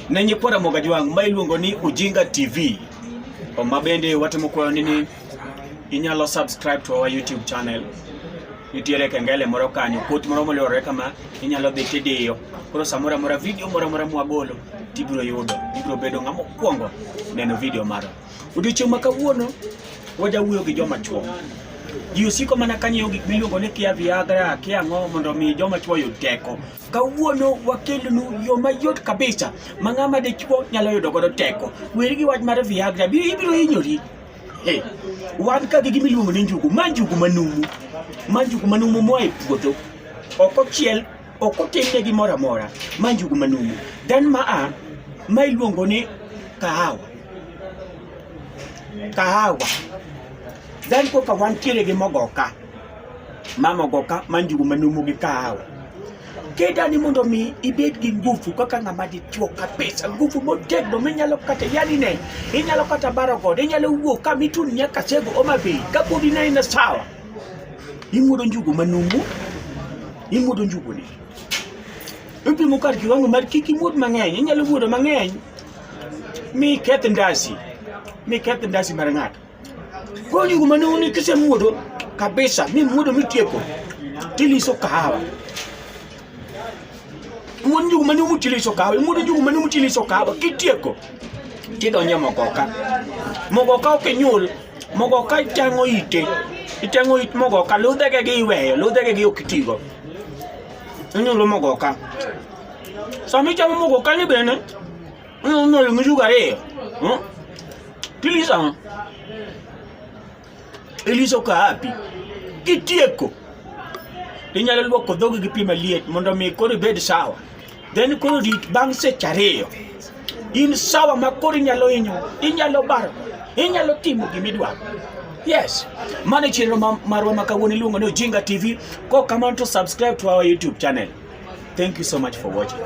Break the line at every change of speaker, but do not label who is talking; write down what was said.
Nenye pora mogajwang mailuongo ni Ujinga TV. O mabende watemo kwa nini inyalo subscribe to our YouTube channel. Nitiere kengele moro kanyo kot moro molore kama inyalo dhi tidiyo. Koro samora mora video moro mwagolo tibiro yudo. Ibiro bedo ng'amo kwongo neno video mara. Odiochieng' ma kawuono wajawuoyo gi joma chuo. Ji osiko mana kanyo gik miluongo ni kia Viagra, kia ng'o mondo mi joma chuo yud teko. Kawuono wakelonu yo mayot kabisa ma ng'ama dichuo nyalo yudo godo teko. Weri gi wach mar Viagra ibiro hinyori. Wan ka gi gimiluongo ni njugu, Njugu Manumu. Njugu Manumu moa e puodho. Ok ochiel, ok otimne gimoro amora. Njugu Manumu. Then ma iluongo ni kahawa. Then koka wantiere gi Mogoka. Mogoka, Njugu Manumu gi kahawa. Keda ni mondo mi ibed gi nguvu kaka ng'ama dichuo kabisa, nguvu motegno minyalo kata yani ne inyalo kata baro god, inyalo wuok ka mitun nyaka sego Homabay ka podi na sawa. Imuodo Njugu Manumu, imuodo njugu ni. Ipimo kar kiwango mar kik imuod mang'eny, inyalo muodo mang'eny mi keth ndasi mar ng'ato. Ko Njugu Manumu ni kisemuodo kabisa, mi muodo mitieko, tiliso kahawa. Njugu Manumu tiliso kahawa, Njugu Manumu tiliso kahawa, kitieko tidonje Mogoka. Mogoka okinyul, Mogoka itang'o it Mogoka, ludhege gi iweyo, ludhege gi okitigo. Inyulo Mogoka. Sami chamo Mogoka ni bene, inyulo njugu ariyo. Tilisa, iliso kahapi, kitieko. Inyalo luoko dhogi gi pi maliet mondo mi koro ibed sawa. Then koro rit bang' seche ariyo. In sawa ma koro inyalo baro, inyalo timo gimidwaro. Yes, mane chenro marwa ma kawuono iluongo ni Ujinga TV. Ko kamano to subscribe to our YouTube channel. Thank you so much for watching.